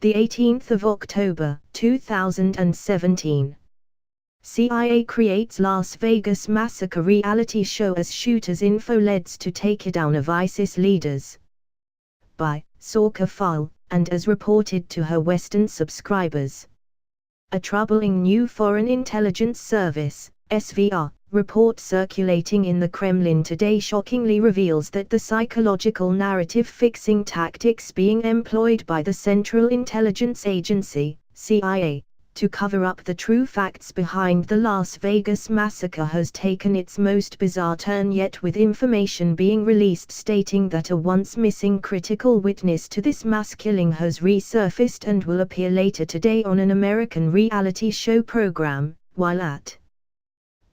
The 18th of October, 2017. CIA creates Las Vegas Massacre reality show as shooters' info leads to takedown of ISIS leaders. By Sawka File, and as reported to her Western subscribers. A troubling new Foreign Intelligence Service, SVR, report circulating in the Kremlin today shockingly reveals that the psychological narrative-fixing tactics being employed by the Central Intelligence Agency, CIA, to cover up the true facts behind the Las Vegas massacre has taken its most bizarre turn yet, with information being released stating that a once missing critical witness to this mass killing has resurfaced and will appear later today on an American reality show program, while at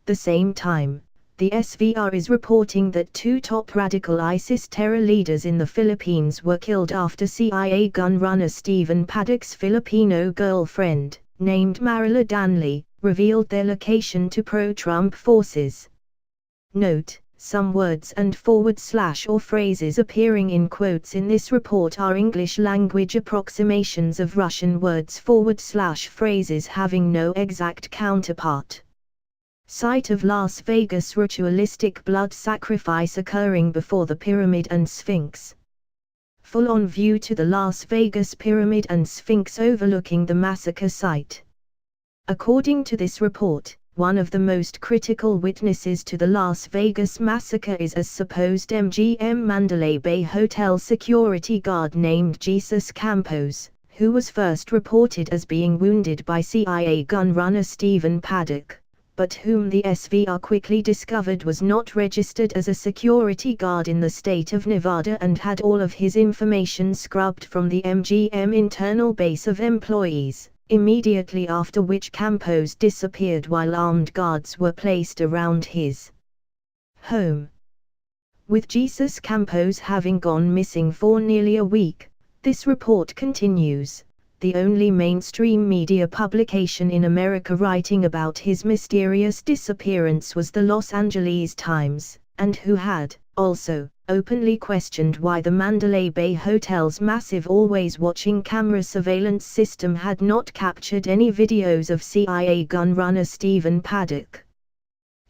the same time, the SVR is reporting that two top radical ISIS terror leaders in the Philippines were killed after CIA gun runner Stephen Paddock's Filipino girlfriend, named Marila Danley, revealed their location to pro-Trump forces. Note, some words and / or phrases appearing in quotes in this report are English language approximations of Russian words / phrases having no exact counterpart. Site of Las Vegas ritualistic blood sacrifice occurring before the Pyramid and Sphinx. Full-on view to the Las Vegas Pyramid and Sphinx overlooking the massacre site. According to this report, one of the most critical witnesses to the Las Vegas massacre is a supposed MGM Mandalay Bay Hotel security guard named Jesus Campos, who was first reported as being wounded by CIA gun runner Stephen Paddock, but whom the SVR quickly discovered was not registered as a security guard in the state of Nevada and had all of his information scrubbed from the MGM internal base of employees, immediately after which Campos disappeared while armed guards were placed around his home. With Jesus Campos having gone missing for nearly a week, this report continues. The only mainstream media publication in America writing about his mysterious disappearance was the Los Angeles Times, and who had, also, openly questioned why the Mandalay Bay Hotel's massive always-watching camera surveillance system had not captured any videos of CIA gun runner Stephen Paddock.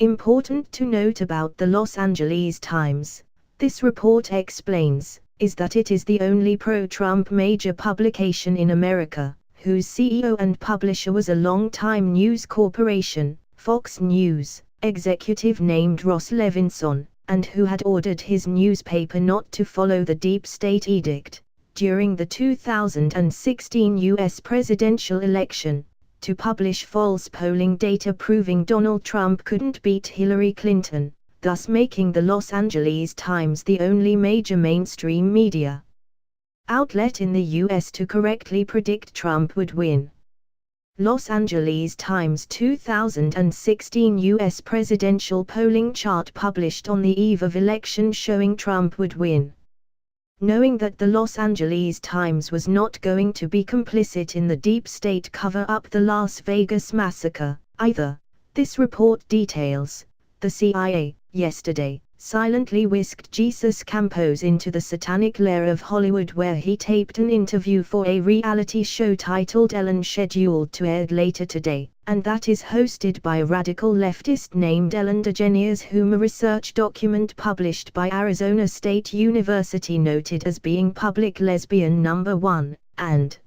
Important to note about the Los Angeles Times, this report explains, is that it is the only pro-Trump major publication in America, whose CEO and publisher was a long-time news corporation, Fox News, executive named Ross Levinson, and who had ordered his newspaper not to follow the deep state edict, during the 2016 U.S. presidential election, to publish false polling data proving Donald Trump couldn't beat Hillary Clinton, thus making the Los Angeles Times the only major mainstream media outlet in the U.S. to correctly predict Trump would win. Los Angeles Times 2016 U.S. presidential polling chart published on the eve of election showing Trump would win. Knowing that the Los Angeles Times was not going to be complicit in the deep state cover-up the Las Vegas massacre, either, this report details, the CIA, yesterday, silently whisked Jesus Campos into the satanic lair of Hollywood where he taped an interview for a reality show titled Ellen scheduled to air later today, and that is hosted by a radical leftist named Ellen DeGeneres, whom a research document published by Arizona State University noted as being public lesbian number one, and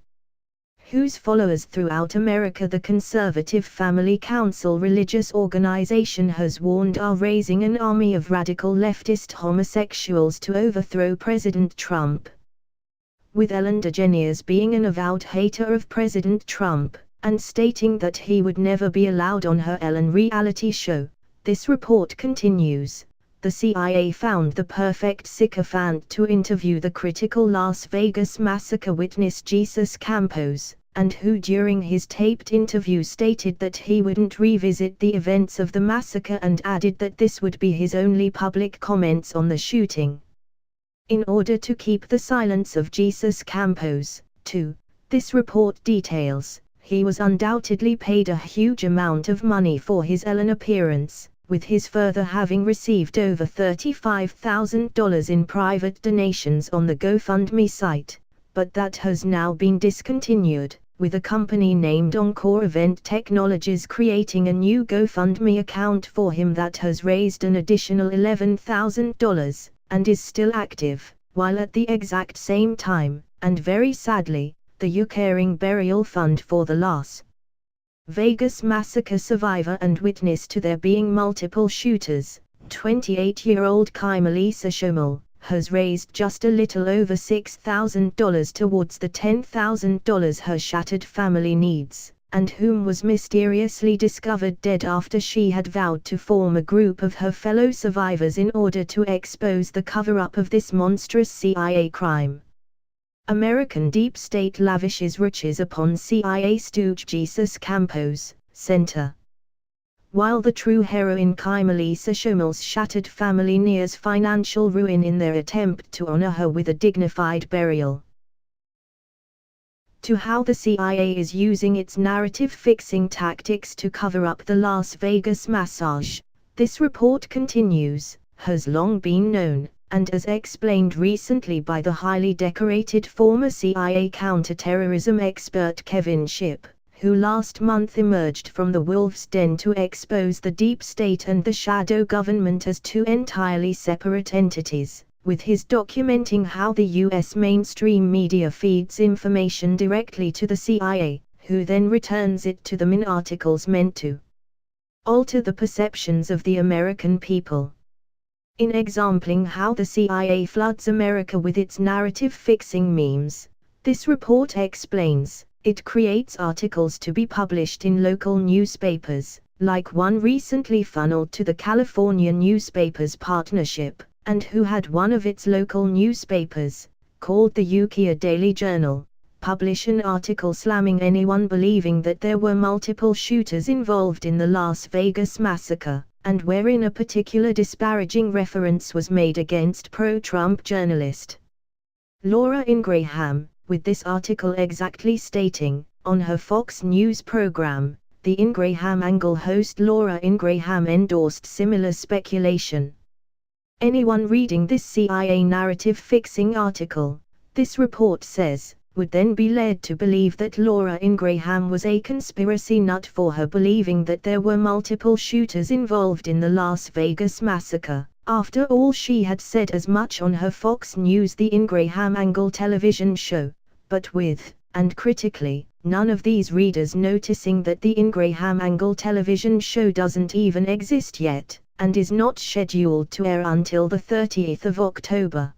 whose followers throughout America the Conservative Family Council religious organization has warned are raising an army of radical leftist homosexuals to overthrow President Trump. With Ellen DeGeneres being an avowed hater of President Trump, and stating that he would never be allowed on her Ellen reality show, this report continues. The CIA found the perfect sycophant to interview the critical Las Vegas massacre witness Jesus Campos, and who during his taped interview stated that he wouldn't revisit the events of the massacre and added that this would be his only public comments on the shooting. In order to keep the silence of Jesus Campos, too, this report details, he was undoubtedly paid a huge amount of money for his Ellen appearance, with his further having received over $35,000 in private donations on the GoFundMe site, but that has now been discontinued, with a company named Encore Event Technologies creating a new GoFundMe account for him that has raised an additional $11,000, and is still active, while at the exact same time, and very sadly, the UK burial fund for the Las Vegas Massacre survivor and witness to there being multiple shooters, 28-year-old Melissa Schomel, has raised just a little over $6,000 towards the $10,000 her shattered family needs, and whom was mysteriously discovered dead after she had vowed to form a group of her fellow survivors in order to expose the cover-up of this monstrous CIA crime. American deep state lavishes riches upon CIA stooge Jesus Campos, Center. While the true heroine Melissa Schomel's shattered family nears financial ruin in their attempt to honor her with a dignified burial. To how the CIA is using its narrative-fixing tactics to cover up the Las Vegas massacre, this report continues, has long been known, and as explained recently by the highly decorated former CIA counterterrorism expert Kevin Shipp, who last month emerged from the wolf's den to expose the deep state and the shadow government as two entirely separate entities, with his documenting how the US mainstream media feeds information directly to the CIA, who then returns it to them in articles meant to alter the perceptions of the American people. In exempling how the CIA floods America with its narrative-fixing memes, this report explains, it creates articles to be published in local newspapers, like one recently funneled to the California Newspapers Partnership, and who had one of its local newspapers, called the Ukiah Daily Journal, publish an article slamming anyone believing that there were multiple shooters involved in the Las Vegas massacre, and wherein a particular disparaging reference was made against pro-Trump journalist Laura Ingraham, with this article exactly stating, on her Fox News program, the Ingraham Angle host Laura Ingraham endorsed similar speculation. Anyone reading this CIA narrative-fixing article, this report says, would then be led to believe that Laura Ingraham was a conspiracy nut for her believing that there were multiple shooters involved in the Las Vegas massacre. After all, she had said as much on her Fox News The Ingraham Angle television show, but with, and critically, none of these readers noticing that the Ingraham Angle television show doesn't even exist yet, and is not scheduled to air until the 30th of October.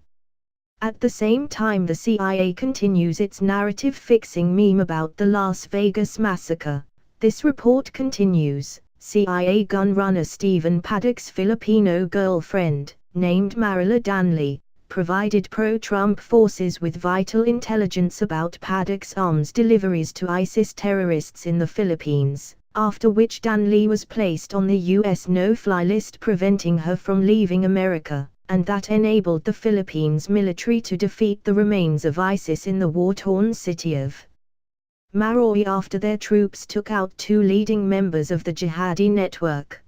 At the same time, the CIA continues its narrative-fixing meme about the Las Vegas massacre. This report continues, CIA gun runner Stephen Paddock's Filipino girlfriend, named Marila Danley, provided pro-Trump forces with vital intelligence about Paddock's arms deliveries to ISIS terrorists in the Philippines, after which Danley was placed on the U.S. no-fly list, preventing her from leaving America, and that enabled the Philippines military to defeat the remains of ISIS in the war-torn city of Maroi after their troops took out two leading members of the jihadi network.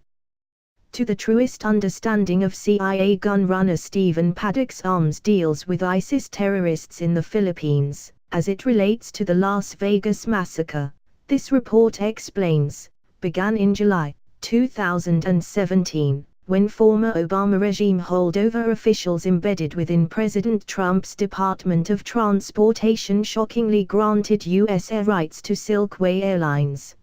To the truest understanding of CIA gun runner Stephen Paddock's arms deals with ISIS terrorists in the Philippines, as it relates to the Las Vegas massacre, this report explains, began in July 2017, when former Obama regime holdover officials embedded within President Trump's Department of Transportation shockingly granted U.S. air rights to Silkway Airlines.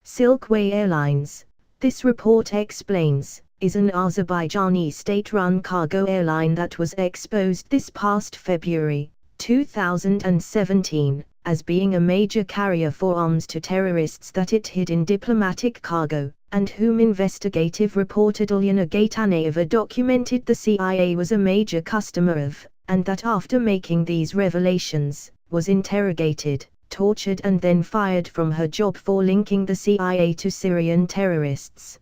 Silkway Airlines, this report explains, is an Azerbaijani state-run cargo airline that was exposed this past February 2017, as being a major carrier for arms to terrorists that it hid in diplomatic cargo, and whom investigative reporter Ilyana Gataneva documented the CIA was a major customer of, and that after making these revelations, was interrogated, tortured and then fired from her job for linking the CIA to Syrian terrorists.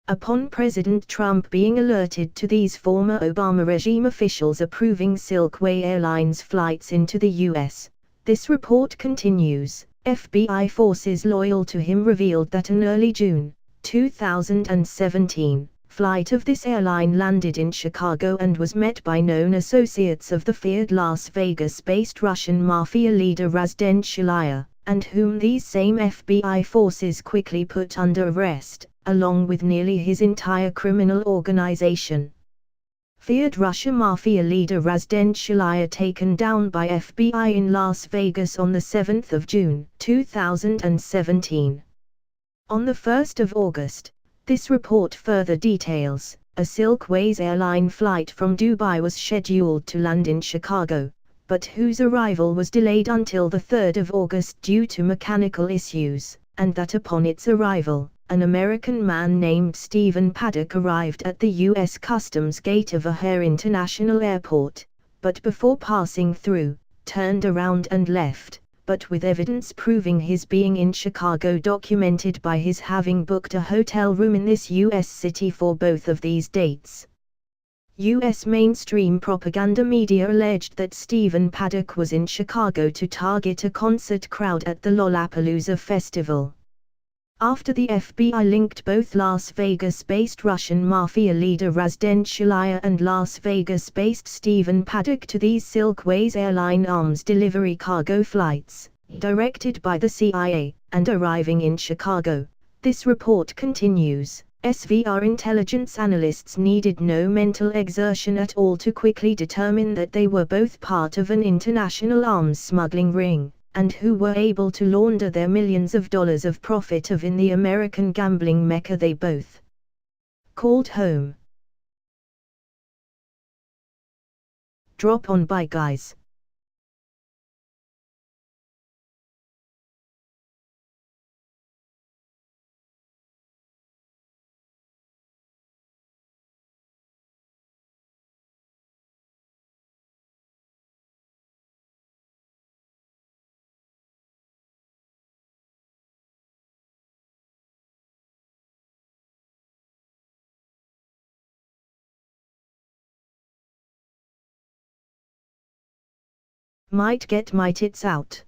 Upon President Trump being alerted to these former Obama regime officials approving Silkway Airlines flights into the U.S., this report continues, FBI forces loyal to him revealed that in early June 2017, flight of this airline landed in Chicago and was met by known associates of the feared Las Vegas-based Russian mafia leader Razden Shalia, and whom these same FBI forces quickly put under arrest, along with nearly his entire criminal organization. Feared Russian mafia leader Razden Shalia taken down by FBI in Las Vegas on the 7th of June, 2017. On the 1st of August, this report further details, a Silkways airline flight from Dubai was scheduled to land in Chicago, but whose arrival was delayed until the 3rd of August due to mechanical issues, and that upon its arrival, an American man named Stephen Paddock arrived at the U.S. Customs Gate of O'Hare International Airport, but before passing through, turned around and left, but with evidence proving his being in Chicago documented by his having booked a hotel room in this U.S. city for both of these dates. U.S. mainstream propaganda media alleged that Stephen Paddock was in Chicago to target a concert crowd at the Lollapalooza festival. After the FBI linked both Las Vegas-based Russian mafia leader Razden Shalia and Las Vegas-based Stephen Paddock to these Silkways airline arms delivery cargo flights, directed by the CIA, and arriving in Chicago, this report continues, SVR intelligence analysts needed no mental exertion at all to quickly determine that they were both part of an international arms smuggling ring, and who were able to launder their millions of dollars of profit in the American gambling mecca they both called home. Drop on by, guys. Might get my tits out.